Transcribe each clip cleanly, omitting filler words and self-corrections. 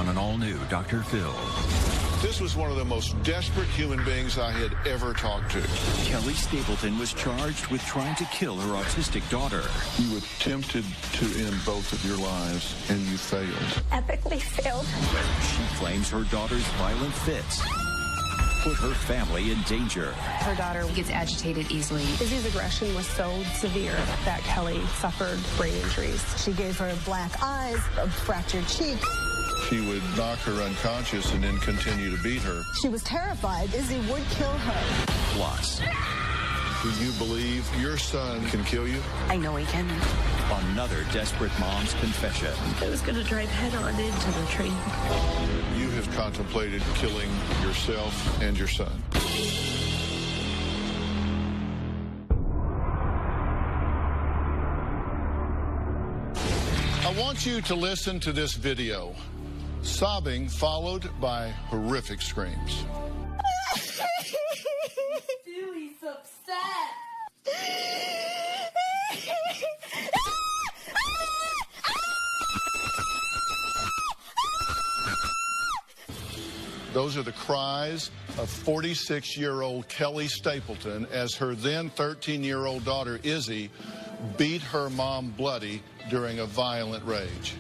on an all-new Dr. Phil. This was one of the most desperate human beings I had ever talked to. Kelly Stapleton was charged with trying to kill her autistic daughter. You attempted to end both of your lives, and you failed. Epically failed. She claims her daughter's violent fits put her family in danger. Her daughter gets agitated easily. Izzy's aggression was so severe that Kelly suffered brain injuries. She gave her black eyes, a fractured cheek. She would knock her unconscious and then continue to beat her. She was terrified Izzy would kill her. Plus, do you believe your son can kill you? I know he can. another desperate mom's confession. I was going to drive head-on into the train. You have contemplated killing yourself and your son. I want you to listen to this video. Sobbing followed by horrific screams. Dude, he's upset. Those are the cries of 46-year-old Kelly Stapleton as her then 13-year-old daughter Izzy beat her mom bloody during a violent rage.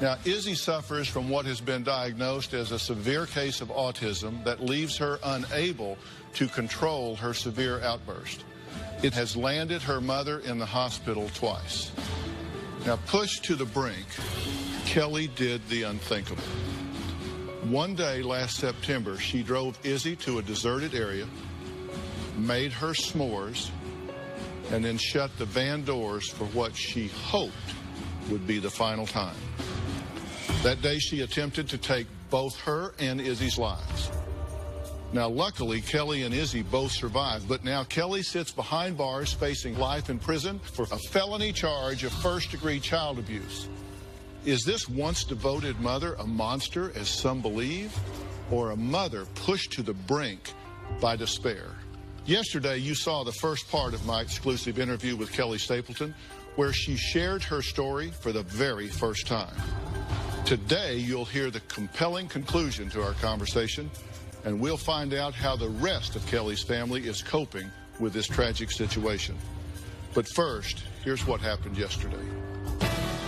Now, Izzy suffers from what has been diagnosed as a severe case of autism that leaves her unable to control her severe outburst. It has landed her mother in the hospital twice. Now, pushed to the brink, Kelly did the unthinkable. One day last September, she drove Izzy to a deserted area, made her s'mores, and then shut the van doors for what she hoped would be the final time. That day, she attempted to take both her and Izzy's lives. Now, luckily, Kelly and Izzy both survived, but now Kelly sits behind bars facing life in prison for a felony charge of first-degree child abuse. Is this once devoted mother a monster, as some believe, or a mother pushed to the brink by despair? Yesterday, you saw the first part of my exclusive interview with Kelly Stapleton, where she shared her story for the very first time. Today, you'll hear the compelling conclusion to our conversation, and we'll find out how the rest of Kelly's family is coping with this tragic situation. But first, here's what happened yesterday.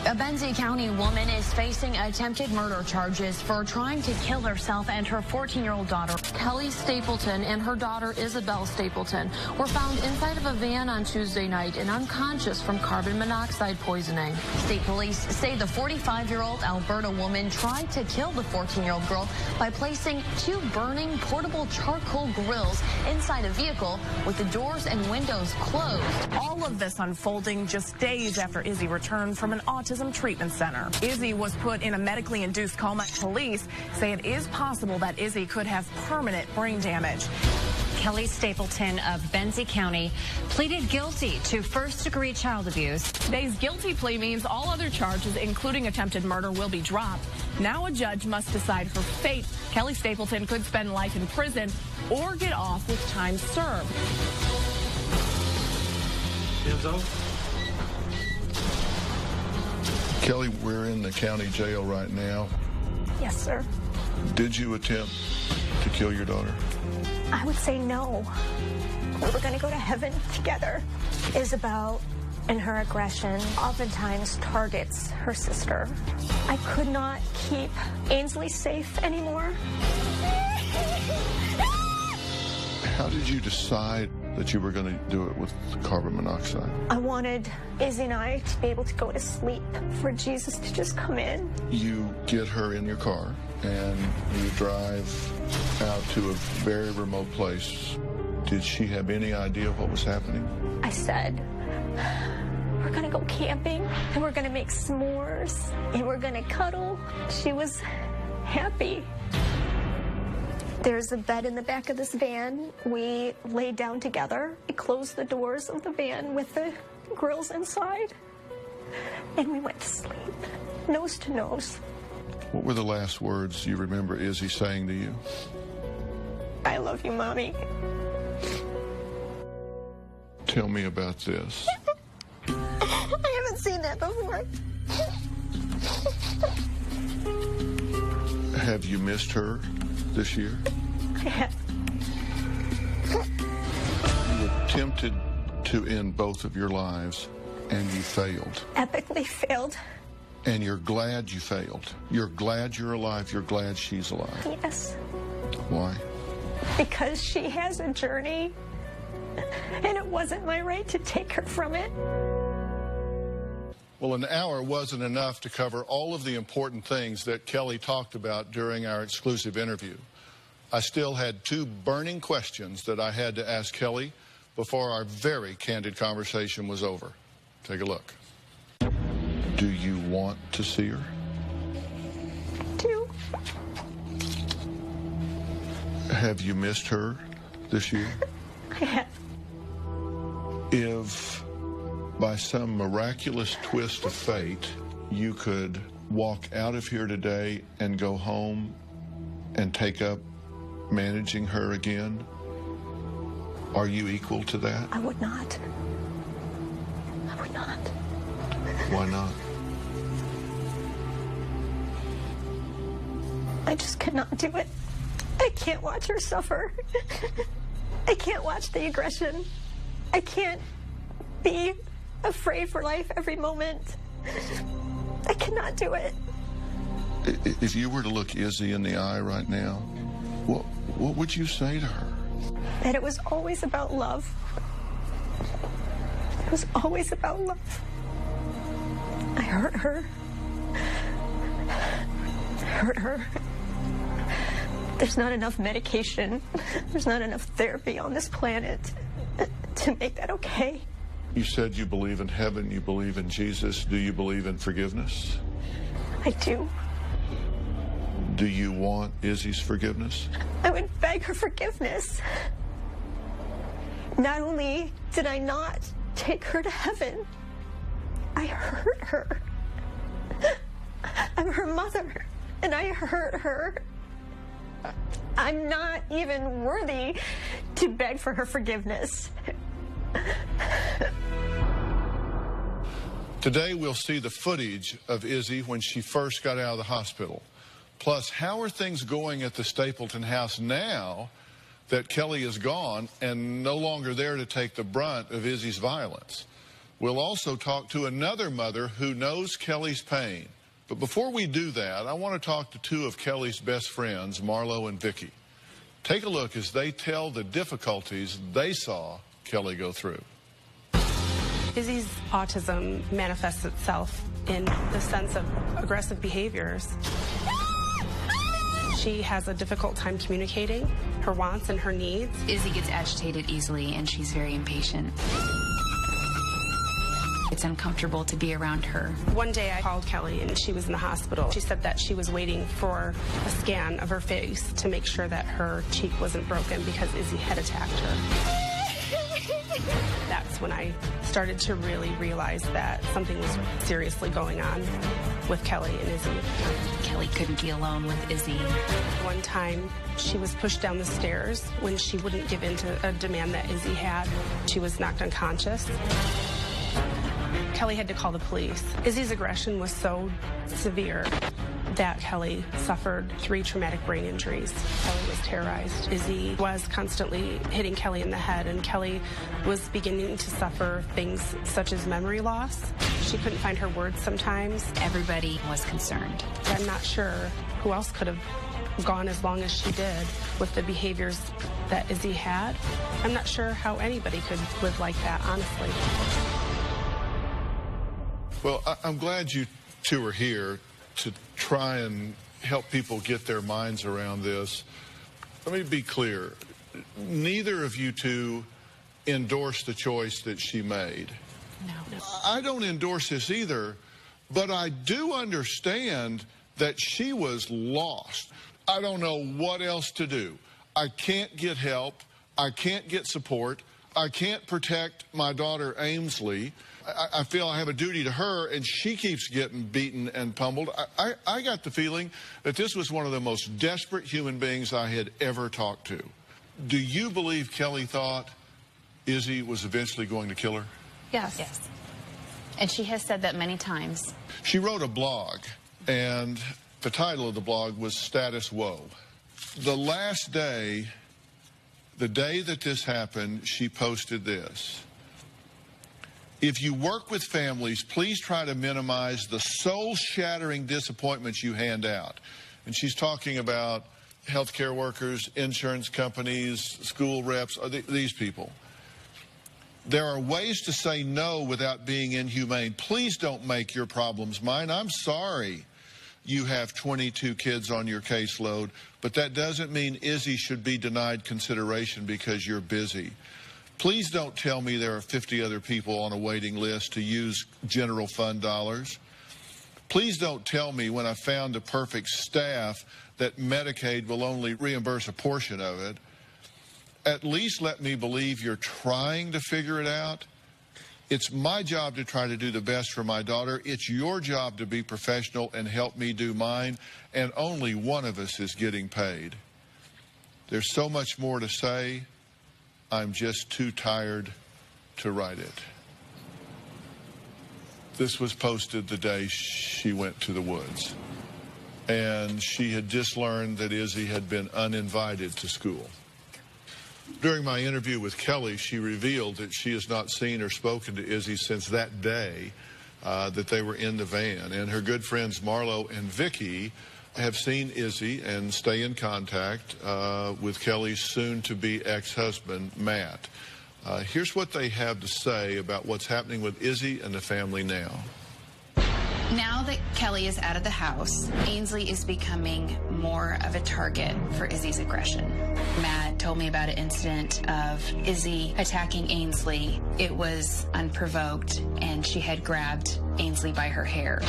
A Benzie County woman is facing attempted murder charges for trying to kill herself and her 14-year-old daughter. Kelly Stapleton and her daughter Isabel Stapleton were found inside of a van on Tuesday night and unconscious from carbon monoxide poisoning. State police say the 45-year-old Alberta woman tried to kill the 14-year-old girl by placing two burning portable charcoal grills inside a vehicle with the doors and windows closed. All of this unfolding just days after Izzy returned from an autism treatment center. Izzy was put in a medically induced coma. Police say it is possible that Izzy could have permanent brain damage. Kelly Stapleton of Benzie County pleaded guilty to first-degree child abuse. Today's guilty plea means all other charges, including attempted murder, will be dropped. Now a judge must decide her fate. Kelly Stapleton could spend life in prison or get off with time served. Kelly, we're in the county jail right now. Yes, sir. Did you attempt to kill your daughter? I would say no. We were going to go to heaven together. Isabel, in her aggression, oftentimes targets her sister. I could not keep Ainsley safe anymore. How did you decide that you were going to do it with carbon monoxide? I wanted Izzy and I to be able to go to sleep, for Jesus to just come in. You get her in your car and you drive out to a very remote place. Did she have any idea what was happening? I said, we're going to go camping and we're going to make s'mores and we're going to cuddle. She was happy. There's a bed in the back of this van. We laid down together. We closed the doors of the van with the grills inside, and we went to sleep, nose to nose. What were the last words you remember Izzy saying to you? I love you, Mommy. Tell me about this. I haven't seen that before. Have you missed her this year? I have. You attempted to end both of your lives, and you failed. Epically failed. And you're glad you failed. You're glad you're alive. You're glad she's alive. Yes. Why? Because she has a journey, and it wasn't my right to take her from it. Well, an hour wasn't enough to cover all of the important things that Kelly talked about during our exclusive interview. I still had two burning questions that I had to ask Kelly before our very candid conversation was over. Take a look. Do you want to see her? Do. Have you missed her this year? I have. If by some miraculous twist of fate you could walk out of here today and go home and take up managing her again, are you equal to that? I would not. I would not. Why not? I just cannot do it. I can't watch her suffer. I can't watch the aggression. I can't be afraid for life every moment. I cannot do it. If you were to look Izzy in the eye right now, what would you say to her? That it was always about love. It was always about love. I hurt her. I hurt her. There's not enough medication. There's not enough therapy on this planet to make that okay. You said you believe in heaven, you believe in Jesus. Do you believe in forgiveness? I do. Do you want Izzy's forgiveness? I would beg her forgiveness. Not only did I not take her to heaven, I hurt her. I'm her mother, and I hurt her. I'm not even worthy to beg for her forgiveness. Today we'll see the footage of Izzy when she first got out of the hospital. Plus, how are things going at the Stapleton house now that Kelly is gone and no longer there to take the brunt of Izzy's violence? We'll also talk to another mother who knows Kelly's pain. But before we do that, I want to talk to two of Kelly's best friends, Marlo and Vicky. Take a look as they tell the difficulties they saw Kelly go through. Izzy's autism manifests itself in the sense of aggressive behaviors. She has a difficult time communicating her wants and her needs. Izzy gets agitated easily, and she's very impatient. It's uncomfortable to be around her. One day I called Kelly and she was in the hospital. She said that she was waiting for a scan of her face to make sure that her cheek wasn't broken because Izzy had attacked her. That's when I started to really realize that something was seriously going on with Kelly and Izzy. Kelly couldn't be alone with Izzy. One time she was pushed down the stairs when she wouldn't give in to a demand that Izzy had. She was knocked unconscious. Kelly had to call the police. Izzy's aggression was so severe that Kelly suffered 3 traumatic brain injuries. Kelly was terrorized. Izzy was constantly hitting Kelly in the head, and Kelly was beginning to suffer things such as memory loss. She couldn't find her words sometimes. Everybody was concerned. I'm not sure who else could have gone as long as she did with the behaviors that Izzy had. I'm not sure how anybody could live like that, honestly. Well, I'm glad you two are here to try and help people get their minds around this. Let me be clear. Neither of you two endorse the choice that she made. No. I don't endorse this either, but I do understand that she was lost. I don't know what else to do. I can't get help. I can't get support. I can't protect my daughter Ainsley. I feel I have a duty to her, and she keeps getting beaten and pummeled. I got the feeling that this was one of the most desperate human beings I had ever talked to. Do you believe Kelly thought Izzy was eventually going to kill her? Yes. And she has said that many times. She wrote a blog, and The title of the blog was Status Woe. The last day, the day that this happened, she posted this. If you work with families, please try to minimize the soul-shattering disappointments you hand out. And she's talking about healthcare workers, insurance companies, school reps, these people. There are ways to say no without being inhumane. Please don't make your problems mine. I'm sorry you have 22 kids on your caseload, but that doesn't mean Izzy should be denied consideration because you're busy. Please don't tell me there are 50 other people on a waiting list to use general fund dollars. Please don't tell me when I found the perfect staff that Medicaid will only reimburse a portion of it. At least let me believe you're trying to figure it out. It's my job to try to do the best for my daughter. It's your job to be professional and help me do mine, and only one of us is getting paid. There's so much more to say. I'm just too tired to write it. This was posted the day she went to the woods. And she had just learned that Izzy had been uninvited to school. During my interview with Kelly, she revealed that she has not seen or spoken to Izzy since that day that they were in the van. And her good friends Marlo and Vicky have seen Izzy and stay in contact with Kelly's soon-to-be ex-husband, Matt. Here's what they have to say about what's happening with Izzy and the family now. Now that Kelly is out of the house, Ainsley is becoming more of a target for Izzy's aggression. Matt told me about an incident of Izzy attacking Ainsley. It was unprovoked, and she had grabbed Ainsley by her hair.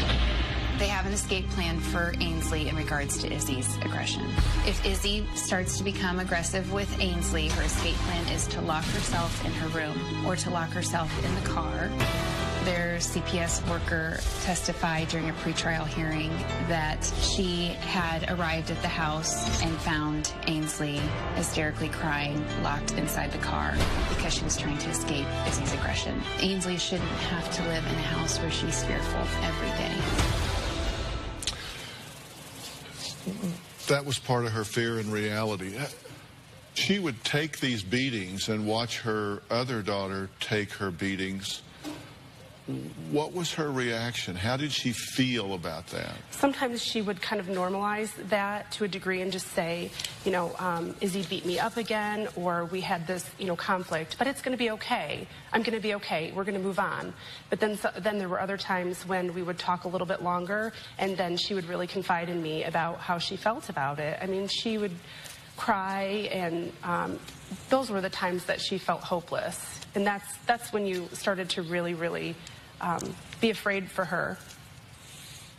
They have an escape plan for Ainsley in regards to Izzy's aggression. If Izzy starts to become aggressive with Ainsley, her escape plan is to lock herself in her room or to lock herself in the car. Their CPS worker testified during a pretrial hearing that she had arrived at the house and found Ainsley hysterically crying, locked inside the car because she was trying to escape Izzy's aggression. Ainsley shouldn't have to live in a house where she's fearful every day. That was part of her fear and reality. She would take these beatings and watch her other daughter take her beatings. What was her reaction? How did she feel about that? Sometimes she would kind of normalize that to a degree and just say, you know, Izzy beat me up again, or we had this, you know, conflict, but it's going to be okay. I'm going to be okay. We're going to move on. But then there were other times when we would talk a little bit longer, and then she would really confide in me about how she felt about it. I mean, she would cry, and those were the times that she felt hopeless. And that's when you started to really be afraid for her.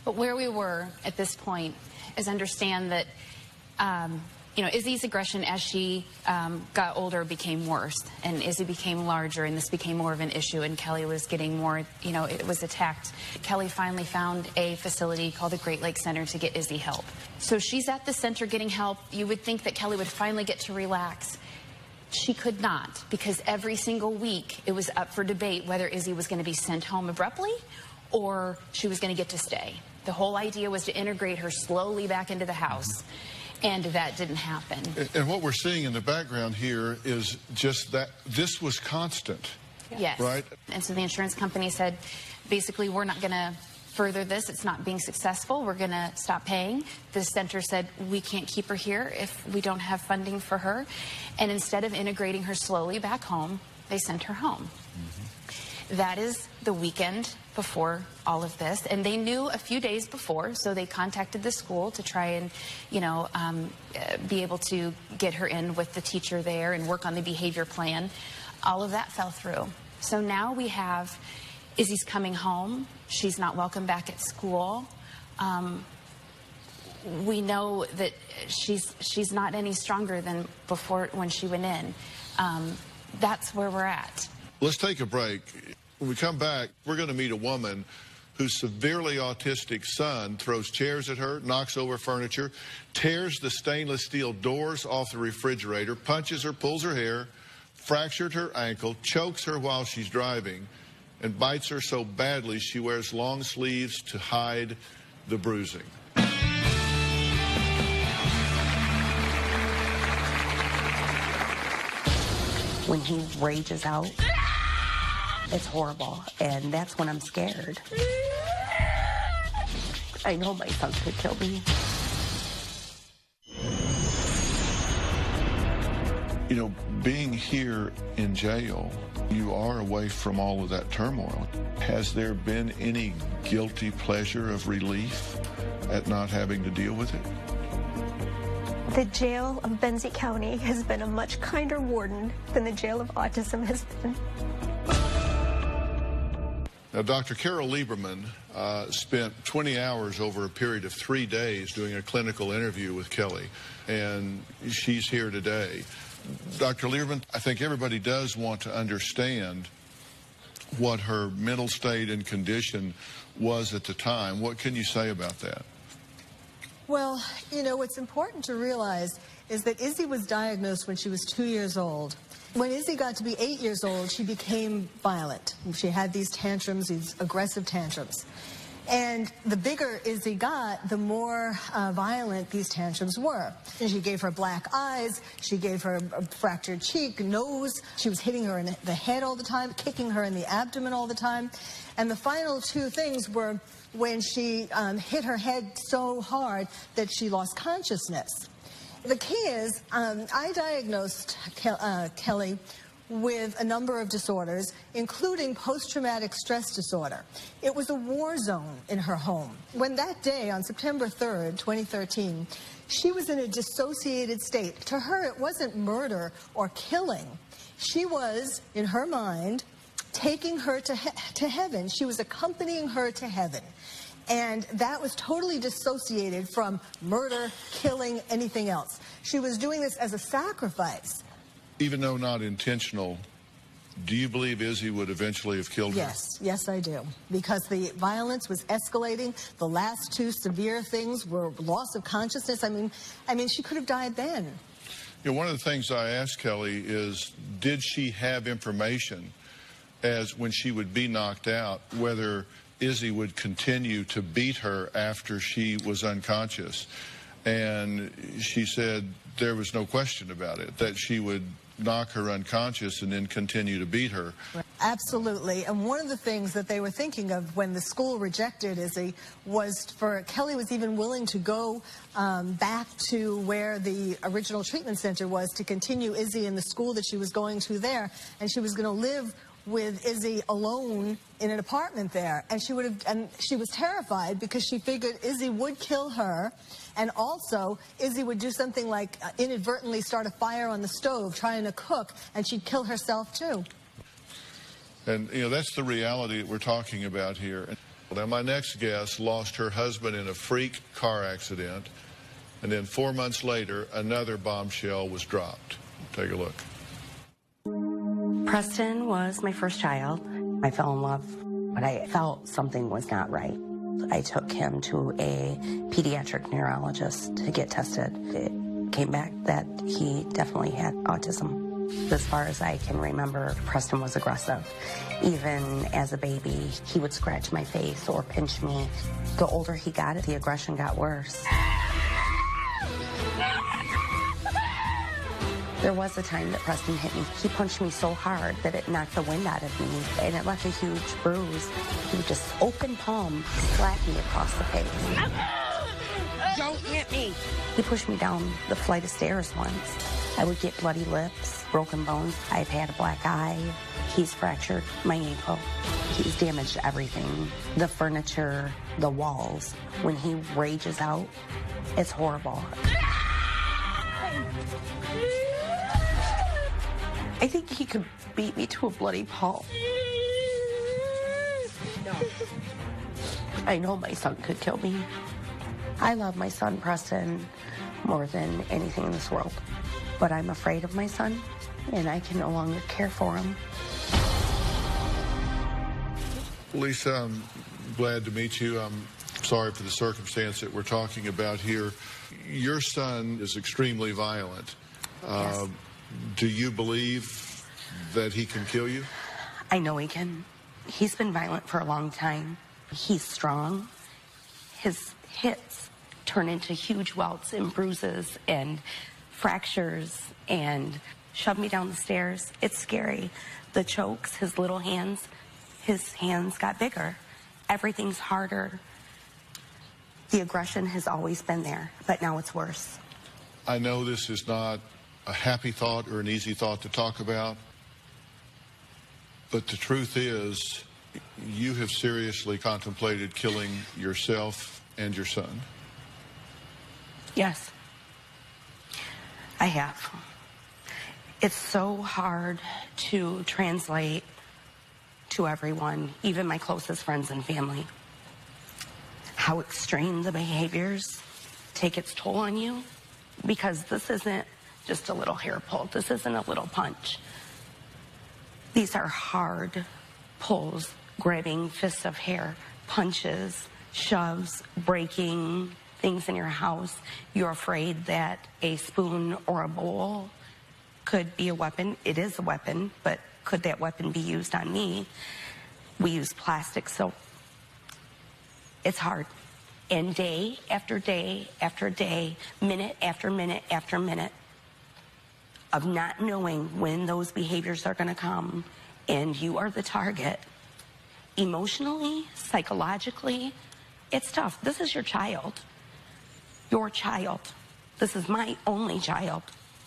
But where we were at this point is understand that, you know, Izzy's aggression as she got older became worse, and Izzy became larger, and this became more of an issue, and Kelly was getting more, you know, it was attacked. Kelly finally found a facility called the Great Lakes Center to get Izzy help. So she's at the center getting help. You would think that Kelly would finally get to relax. She could not, because every single week it was up for debate whether Izzy was going to be sent home abruptly or she was going to get to stay. The whole idea was to integrate her slowly back into the house, and that didn't happen. And what we're seeing in the background here is just that this was constant. Yes. Right? And so the insurance company said, basically, we're not going to further this. It's not being successful. We're going to stop paying. The center said, we can't keep her here if we don't have funding for her. And instead of integrating her slowly back home, they sent her home. That is the weekend before all of this. And they knew a few days before, so they contacted the school to try and, you know, be able to get her in with the teacher there and work on the behavior plan. All of that fell through. So now we have Izzy's coming home. She's not welcome back at school. We know that she's not any stronger than before when she went in. That's where we're at. Let's take a break. When we come back, we're going to meet a woman whose severely autistic son throws chairs at her, knocks over furniture, tears the stainless steel doors off the refrigerator, punches her, pulls her hair, fractured her ankle, chokes her while she's driving, and bites her so badly she wears long sleeves to hide the bruising. he rages out, it's horrible, and that's when I'm scared. I know my son could kill me. You know, being here in jail, you are away from all of that turmoil. Has there been any guilty pleasure of relief at not having to deal with it? The jail of Benzie County has been a much kinder warden than the jail of autism has been. Now, Dr. Carol Lieberman spent 20 hours over a period of 3 days doing a clinical interview with Kelly, and she's here today. Dr. Lieberman, I think everybody does want to understand what her mental state and condition was at the time. What can you say about that? Well, you know, what's important to realize is that Izzy was diagnosed when she was 2 years old. When Izzy got to be 8 years old, she became violent. She had these tantrums, these aggressive tantrums. And the bigger Izzy got, the more violent these tantrums were. And she gave her black eyes, she gave her a fractured cheek, nose, she was hitting her in the head all the time, kicking her in the abdomen all the time. And the final two things were when she hit her head so hard that she lost consciousness. The key is, I diagnosed Kelly with a number of disorders, including post-traumatic stress disorder. It was a war zone in her home. When that day, on September 3rd, 2013, she was in a dissociated state. To her, it wasn't murder or killing. She was, in her mind, taking her to heaven. She was accompanying her to heaven. And that was totally dissociated from murder, killing, anything else. She was doing this as a sacrifice. Even though not intentional, do you believe Izzy would eventually have killed her? Yes, yes I do. Because the violence was escalating. The last two severe things were loss of consciousness. I mean, she could have died then. You know, one of the things I asked Kelly is, did she have information as when she would be knocked out, whether Izzy would continue to beat her after she was unconscious? And she said there was no question about it, that she would knock her unconscious and then continue to beat her. Absolutely. And one of the things that they were thinking of when the school rejected Izzy was for Kelly was even willing to go back to where the original treatment center was to continue Izzy in the school that she was going to there. And she was going to live with Izzy alone in an apartment there. And she was terrified because she figured Izzy would kill her. And also, Izzy would do something like inadvertently start a fire on the stove trying to cook, and she'd kill herself too. And, you know, that's the reality that we're talking about here. Now, my next guest lost her husband in a freak car accident, and then 4 months later, another bombshell was dropped. Take a look. Preston was my first child. I fell in love, but I felt something was not right. I took him to a pediatric neurologist to get tested. It came back that he definitely had autism. As far as I can remember, Preston was aggressive. Even as a baby, he would scratch my face or pinch me. The older he got, the aggression got worse. There was a time that Preston hit me. He punched me so hard that it knocked the wind out of me, and it left a huge bruise. He would just open palm, slap me across the face. Don't hit me! He pushed me down the flight of stairs once. I would get bloody lips, broken bones. I've had a black eye. He's fractured my ankle. He's damaged everything. The furniture, the walls. When he rages out, it's horrible. I think he could beat me to a bloody pulp. No. I know my son could kill me. I love my son, Preston, more than anything in this world. But I'm afraid of my son, and I can no longer care for him. Lisa, I'm glad to meet you. I'm sorry for the circumstance that we're talking about here. Your son is extremely violent. Yes. Do you believe that he can kill you? I know he can. He's been violent for a long time. He's strong. His hits turn into huge welts and bruises and fractures, and shoved me down the stairs. It's scary. The chokes, his little hands, his hands got bigger. Everything's harder. The aggression has always been there, but now it's worse. I know this is not a happy thought or an easy thought to talk about, but the truth is, you have seriously contemplated killing yourself and your son. Yes, I have. It's so hard to translate to everyone, even my closest friends and family, how extreme the behaviors take its toll on you, because this isn't just a little hair pull. This isn't a little punch. These are hard pulls, grabbing fists of hair, punches, shoves, breaking things in your house. You're afraid that a spoon or a bowl could be a weapon. It is a weapon, but could that weapon be used on me? We use plastic, so it's hard. And day after day after day, minute after minute after minute of not knowing when those behaviors are going to come, and you are the target. Emotionally, psychologically, it's tough. This is your child. Your child. This is my only child.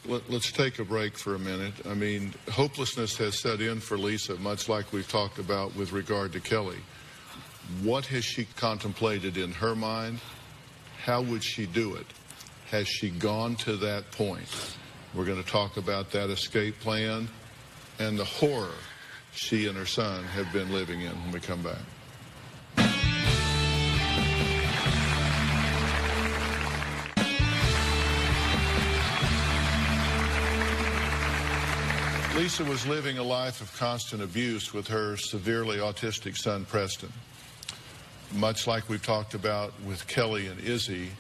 Let's take a break for a minute. I mean, hopelessness has set in for Lisa, much like we've talked about with regard to Kelly. What has she contemplated in her mind? How would she do it? Has she gone to that point? We're going to talk about that escape plan and the horror she and her son have been living in when we come back. Lisa was living a life of constant abuse with her severely autistic son, Preston. Much like we've talked about with Kelly and Izzy,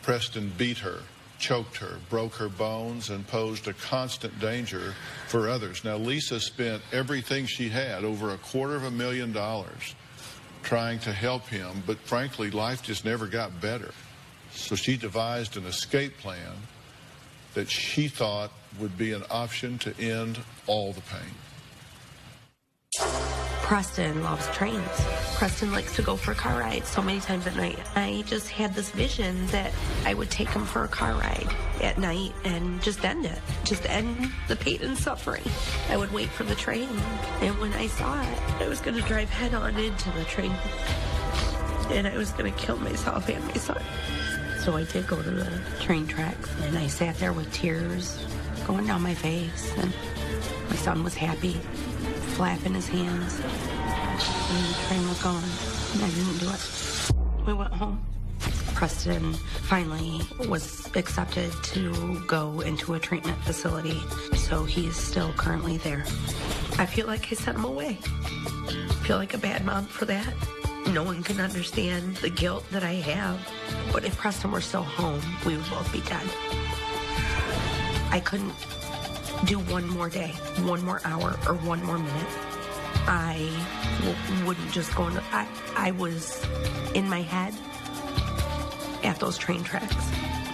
Preston beat her, choked her, broke her bones, and posed a constant danger for others. Now, Lisa spent everything she had, over $250,000, trying to help him, but frankly, life just never got better. So she devised an escape plan that she thought would be an option to end all the pain. Preston loves trains. Preston likes to go for car rides so many times at night. I just had this vision that I would take him for a car ride at night and just end it. Just end the pain and suffering. I would wait for the train, and when I saw it, I was going to drive head on into the train, and I was going to kill myself and my son. So I did go to the train tracks, and I sat there with tears going down my face, and my son was happy, flapping his hands, and the train was gone, and I didn't do it. We went home. Preston finally was accepted to go into a treatment facility, so he's still currently there. I feel like I sent him away. I feel like a bad mom for that. No one can understand the guilt that I have, but if Preston were still home, we would both be dead. I couldn't do one more day, one more hour, or one more minute. I wouldn't just go into... I was in my head at those train tracks.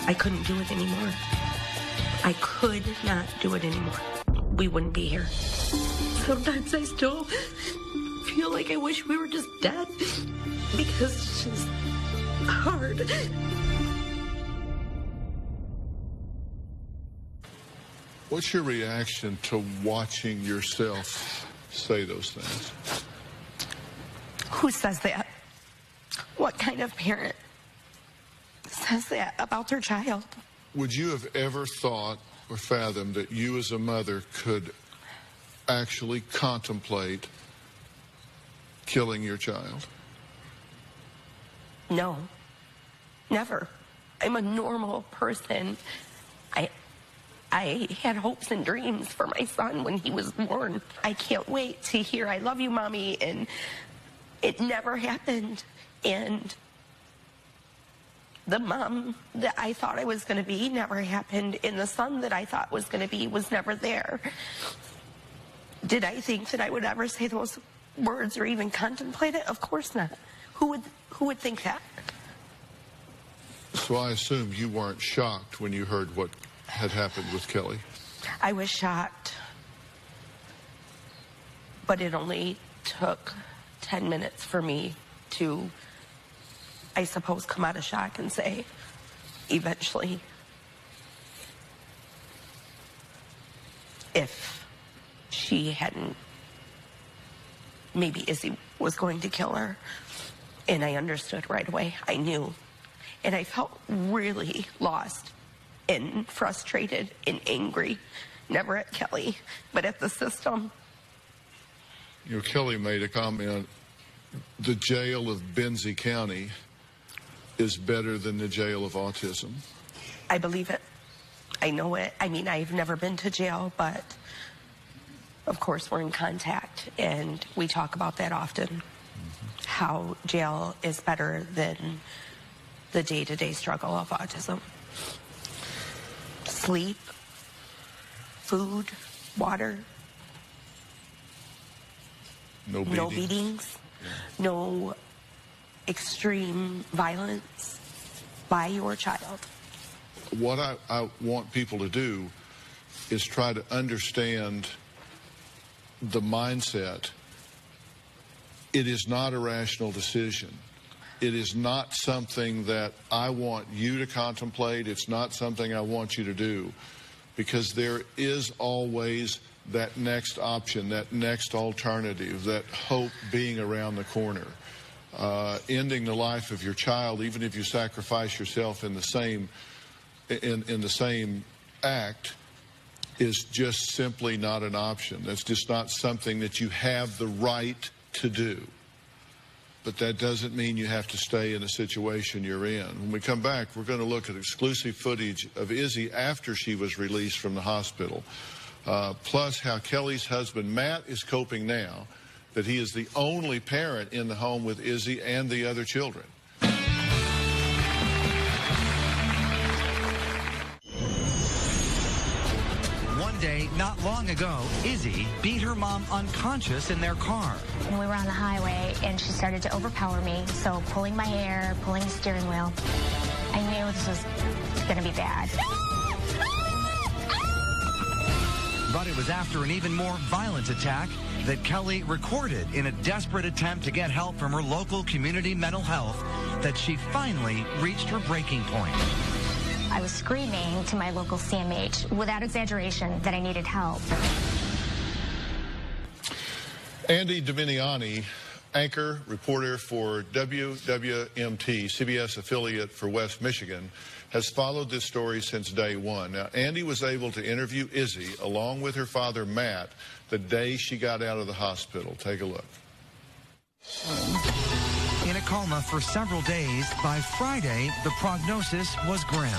I couldn't do it anymore. I could not do it anymore. We wouldn't be here. Sometimes I still feel like I wish we were just dead, because it's just hard. What's your reaction to watching yourself say those things? Who says that? What kind of parent says that about their child? Would you have ever thought or fathomed that you as a mother could actually contemplate killing your child? No, never. I'm a normal person. I had hopes and dreams for my son when he was born. I can't wait to hear "I love you, Mommy," and it never happened. And the mom that I thought I was going to be never happened, and the son that I thought was going to be was never there. Did I think that I would ever say those words or even contemplate it? Of course not. Who would think that? So I assume you weren't shocked when you heard what had happened with Kelly. I was shocked, but it only took 10 minutes for me to, I suppose, come out of shock and say, eventually, if she hadn't, maybe Izzy was going to kill her. And I understood right away. I knew. And I felt really lost and frustrated and angry, never at Kelly, but at the system. You know, Kelly made a comment, the jail of Benzie County is better than the jail of autism. I believe it. I know it. I mean, I've never been to jail, but of course we're in contact and we talk about that often, how jail is better than the day-to-day struggle of autism. Sleep, food, water. No beatings. No beatings. Yeah. No extreme violence by your child. What I want people to do is try to understand the mindset. It is not a rational decision. It is not something that I want you to contemplate. It's not something I want you to do, because there is always that next option, that next alternative, that hope being around the corner. Ending the life of your child, even if you sacrifice yourself in the same act, is just simply not an option. That's just not something that you have the right to do. But that doesn't mean you have to stay in the situation you're in. When we come back, we're going to look at exclusive footage of Izzy after she was released from the hospital, plus how Kelly's husband, Matt, is coping now that he is the only parent in the home with Izzy and the other children. One day, not long ago, Izzy beat her mom unconscious in their car. And we were on the highway, and she started to overpower me, so pulling my hair, pulling the steering wheel. I knew this was going to be bad. But it was after an even more violent attack that Kelly recorded in a desperate attempt to get help from her local community mental health that she finally reached her breaking point. I was screaming to my local CMH, without exaggeration, that I needed help. Andy Dominiani, anchor, reporter for WWMT, CBS affiliate for West Michigan, has followed this story since day one. Now, Andy was able to interview Izzy along with her father, Matt, the day she got out of the hospital. Take a look. In a coma for several days, by Friday, the prognosis was grim.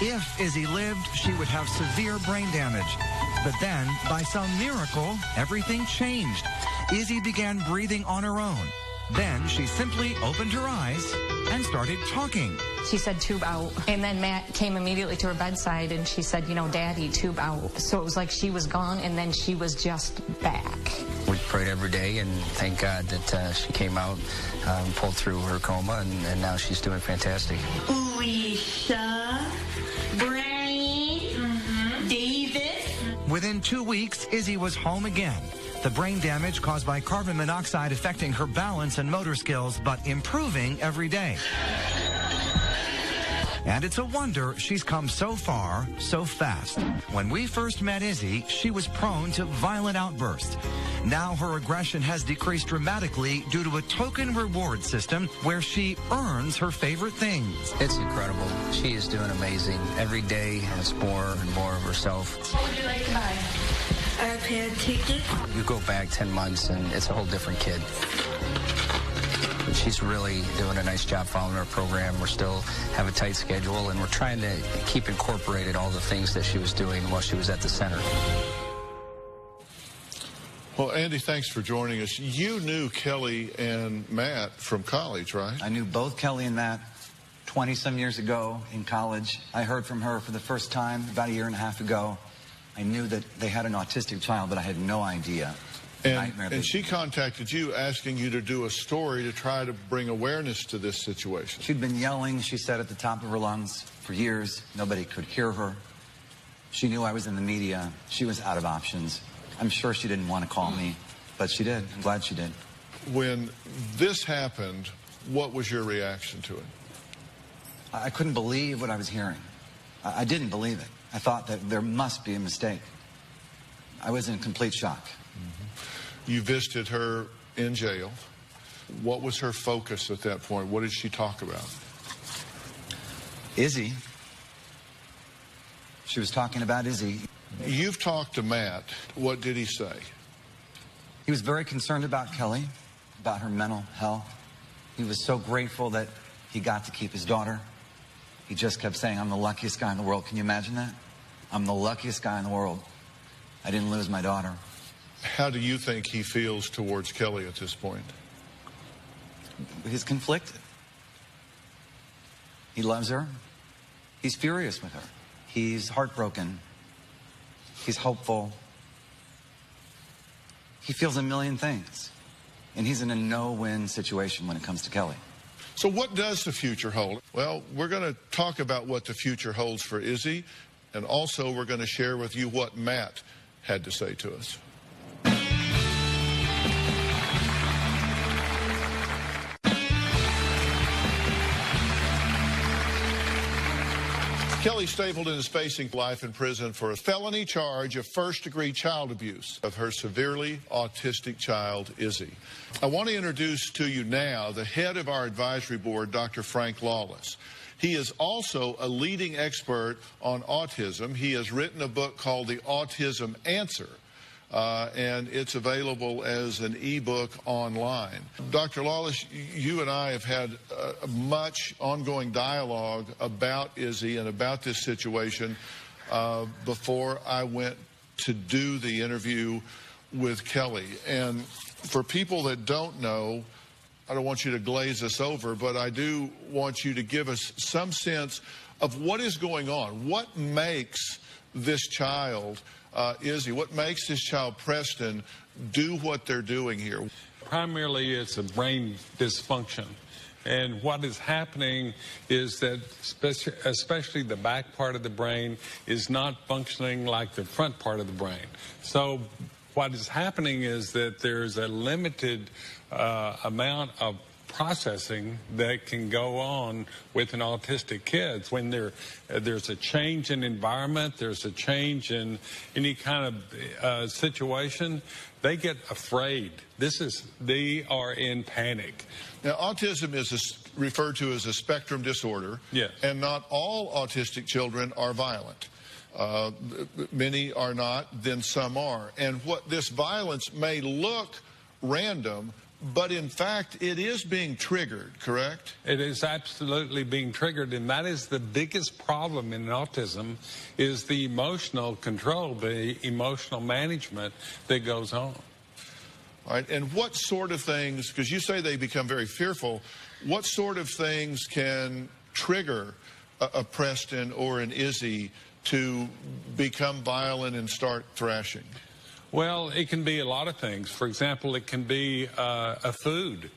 If Izzy lived, she would have severe brain damage. But then, by some miracle, everything changed. Izzy began breathing on her own. Then she simply opened her eyes and started talking. She said, tube out. And then Matt came immediately to her bedside and she said, you know, Daddy, tube out. So it was like she was gone and then she was just back. We prayed every day and thank God that she came out, pulled through her coma, and now she's doing fantastic. Alicia, Brian, David. Within 2 weeks, Izzy was home again. The brain damage caused by carbon monoxide affecting her balance and motor skills, but improving every day. And it's a wonder she's come so far, so fast. When we first met Izzy, she was prone to violent outbursts. Now her aggression has decreased dramatically due to a token reward system where she earns her favorite things. It's incredible. She is doing amazing. Every day has more and more of herself. What would you like to buy? iPad ticket. You go back 10 months and it's a whole different kid. She's really doing a nice job following our program. We're still have a tight schedule, and we're trying to keep incorporated all the things that she was doing while she was at the center. Well, Andy, thanks for joining us. You knew Kelly and Matt from college, right? I knew both Kelly and Matt 20-some years ago in college. I heard from her for the first time about a year and a half ago. I knew that they had an autistic child, but I had no idea. And she contacted you asking you to do a story to try to bring awareness to this situation. She'd been yelling, she said, at the top of her lungs for years. Nobody could hear her. She knew I was in the media. She was out of options. I'm sure she didn't want to call me, but she did. I'm glad she did. When this happened, what was your reaction to it? I couldn't believe what I was hearing. I didn't believe it. I thought that there must be a mistake. I was in complete shock. Mm-hmm. You visited her in jail. What was her focus at that point? What did she talk about? Izzy. She was talking about Izzy. You've talked to Matt. What did he say? He was very concerned about Kelly, about her mental health. He was so grateful that he got to keep his daughter. He just kept saying, I'm the luckiest guy in the world. Can you imagine that? I'm the luckiest guy in the world. I didn't lose my daughter. How do you think he feels towards Kelly at this point? He's conflicted. He loves her. He's furious with her. He's heartbroken. He's hopeful. He feels a million things. And he's in a no-win situation when it comes to Kelly. So what does the future hold? Well, we're going to talk about what the future holds for Izzy, and also we're going to share with you what Matt had to say to us. Kelly Stapleton is facing life in prison for a felony charge of first-degree child abuse of her severely autistic child, Izzy. I want to introduce to you now the head of our advisory board, Dr. Frank Lawless. He is also a leading expert on autism. He has written a book called The Autism Answer, and it's available as an ebook online. Dr. Lawless, you and I have had much ongoing dialogue about Izzy and about this situation before I went to do the interview with Kelly. And for people that don't know, I don't want you to glaze us over, but I do want you to give us some sense of what is going on. What makes this child, Izzy, what makes this child, Preston, do what they're doing here? Primarily, it's a brain dysfunction. And what is happening is that especially the back part of the brain is not functioning like the front part of the brain. So what is happening is that there's a limited amount of processing that can go on with an autistic kid. When there's a change in environment, there's a change in any kind of situation, they get afraid. They are in panic. Now, autism is referred to as a spectrum disorder, yes, and not all autistic children are violent. Many are not, then some are. And what this violence may look random, but in fact, it is being triggered, correct? It is absolutely being triggered, and that is the biggest problem in autism, is the emotional control, the emotional management that goes on. All right, and what sort of things, because you say they become very fearful, what sort of things can trigger a Preston or an Izzy to become violent and start thrashing? Well, it can be a lot of things. For example, it can be a food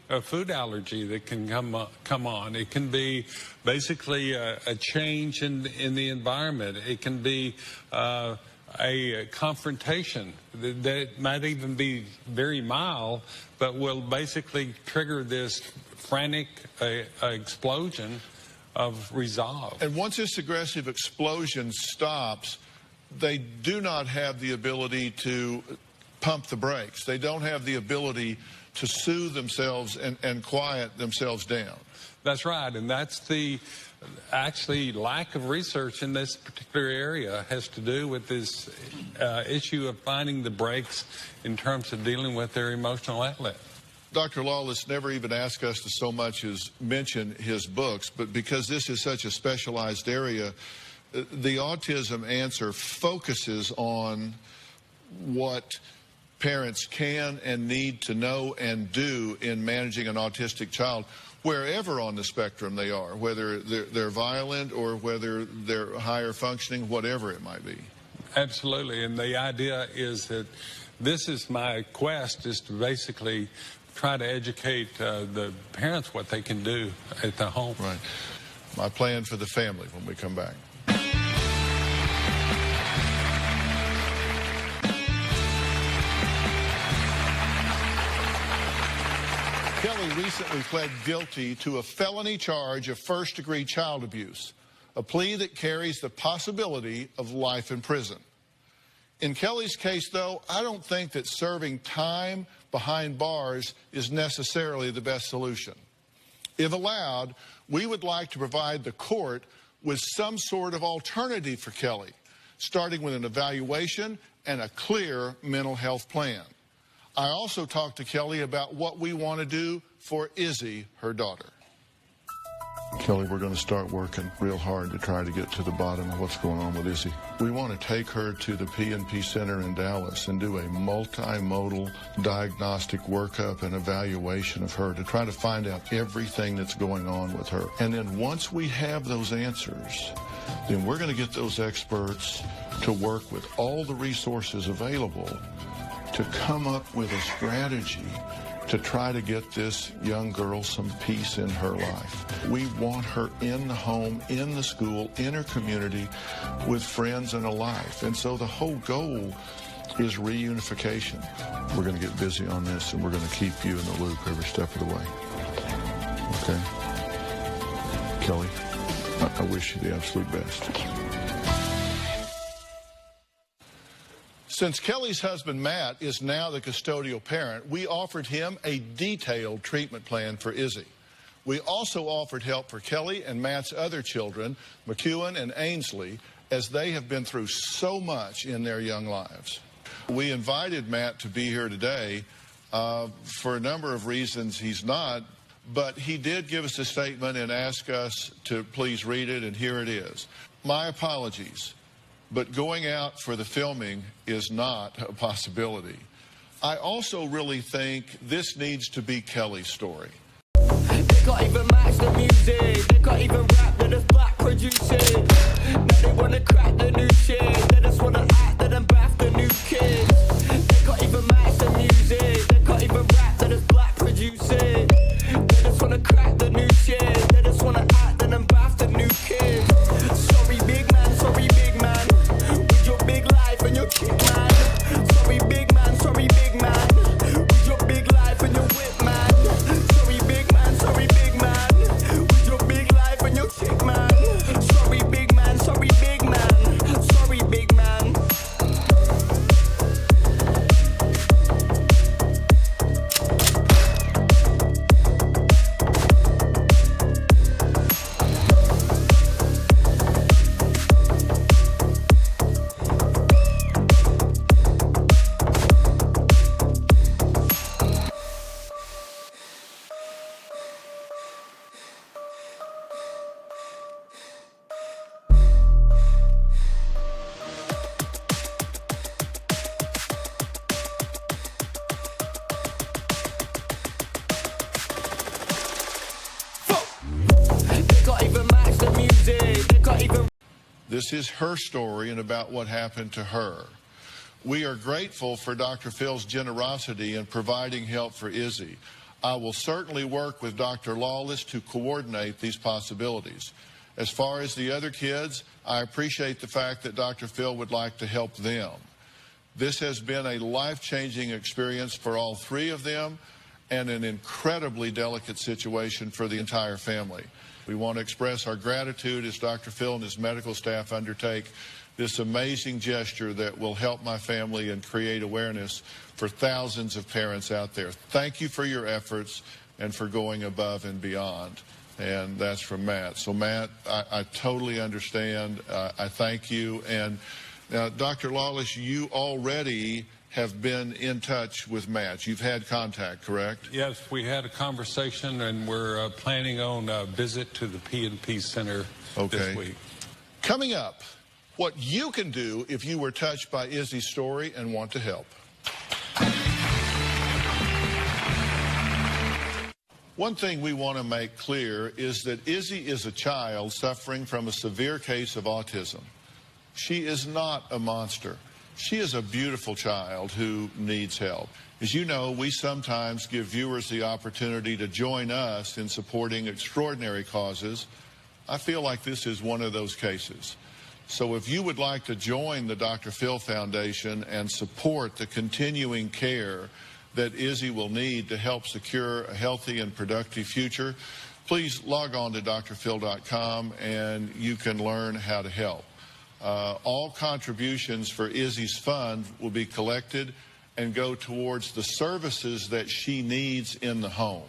allergy that can come on. It can be basically a change in the environment. It can be a confrontation that might even be very mild, but will basically trigger this frantic explosion of resolve. And once this aggressive explosion stops, they do not have the ability to pump the brakes. They don't have the ability to soothe themselves and quiet themselves down. That's right, and that's the actually lack of research in this particular area has to do with this issue of finding the brakes in terms of dealing with their emotional outlet. Dr. Lawless never even asked us to so much as mention his books, but because this is such a specialized area, the Autism Answer focuses on what parents can and need to know and do in managing an autistic child, wherever on the spectrum they are, whether they're violent or whether they're higher functioning, whatever it might be. Absolutely, and the idea is that this is my quest, is to basically try to educate the parents what they can do at the home. Right. My plan for the family when we come back. recently pled guilty to a felony charge of first-degree child abuse, a plea that carries the possibility of life in prison. In Kelly's case, though, I don't think that serving time behind bars is necessarily the best solution. If allowed, we would like to provide the court with some sort of alternative for Kelly, starting with an evaluation and a clear mental health plan. I also talked to Kelly about what we want to do for Izzy, her daughter. Kelly, we're going to start working real hard to try to get to the bottom of what's going on with Izzy. We want to take her to the P&P Center in Dallas and do a multimodal diagnostic workup and evaluation of her to try to find out everything that's going on with her. And then once we have those answers, then we're going to get those experts to work with all the resources available to come up with a strategy to try to get this young girl some peace in her life. We want her in the home, in the school, in her community, with friends and a life. And so the whole goal is reunification. We're going to get busy on this, and we're going to keep you in the loop every step of the way. Okay? Kelly, I wish you the absolute best. Since Kelly's husband, Matt, is now the custodial parent, we offered him a detailed treatment plan for Izzy. We also offered help for Kelly and Matt's other children, McEwen and Ainsley, as they have been through so much in their young lives. We invited Matt to be here today. For a number of reasons he's not, but he did give us a statement and ask us to please read it, and here it is. My apologies, but going out for the filming is not a possibility. I also really think this needs to be Kelly's story. They can't even match the music. They can't even rap, they're just black producing. Now they wanna crack the new shit. They just wanna act, they done bath the new kids. They can't even match the music. They can't even rap, they're just black producing. They just wanna crack the new shit. They just wanna act, they done bath the new kids. Sorry big man, sorry big man. With your big life and your chick man. Sorry big man, sorry big man. With your big life and your whip man. Sorry big man, sorry big man. With your big life and your chick man. Sorry big man, sorry big man. Sorry big man. This is her story and about what happened to her. We are grateful for Dr. Phil's generosity in providing help for Izzy. I will certainly work with Dr. Lawless to coordinate these possibilities. As far as the other kids, I appreciate the fact that Dr. Phil would like to help them. This has been a life-changing experience for all three of them and an incredibly delicate situation for the entire family. We want to express our gratitude as Dr. Phil and his medical staff undertake this amazing gesture that will help my family and create awareness for thousands of parents out there. Thank you for your efforts and for going above and beyond. And that's from Matt. So, Matt, I totally understand. I thank you. And now, Dr. Lawless, you already have been in touch with Matt. You've had contact, correct? Yes, we had a conversation, and we're planning on a visit to the P&P Center this week. Coming up, what you can do if you were touched by Izzy's story and want to help. One thing we want to make clear is that Izzy is a child suffering from a severe case of autism. She is not a monster. She is a beautiful child who needs help. As you know, we sometimes give viewers the opportunity to join us in supporting extraordinary causes. I feel like this is one of those cases. So if you would like to join the Dr. Phil Foundation and support the continuing care that Izzy will need to help secure a healthy and productive future, please log on to drphil.com and you can learn how to help. All contributions for Izzy's fund will be collected and go towards the services that she needs in the home.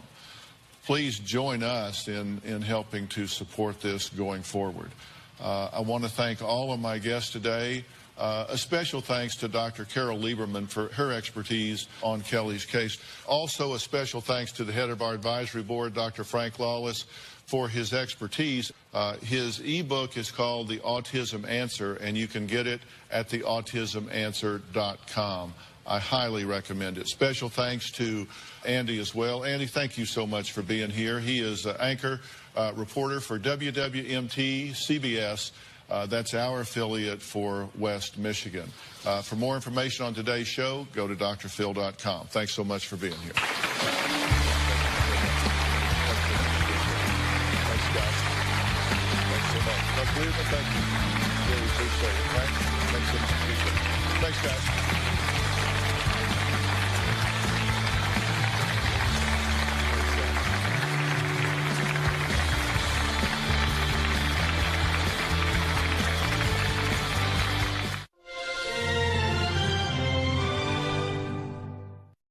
Please join us in helping to support this going forward. I want to thank all of my guests today. A special thanks to Dr. Carol Lieberman for her expertise on Kelly's case. Also, a special thanks to the head of our advisory board, Dr. Frank Lawless, for his expertise. His ebook is called The Autism Answer, and you can get it at theautismanswer.com. I highly recommend it. Special thanks to Andy as well. Andy, thank you so much for being here. He is anchor reporter for WWMT CBS. That's our affiliate for West Michigan. For more information on today's show, go to drphil.com. Thanks so much for being here. Thanks, guys. Thanks so much. Thank you. Really appreciate it. Thanks so much. Thanks, guys.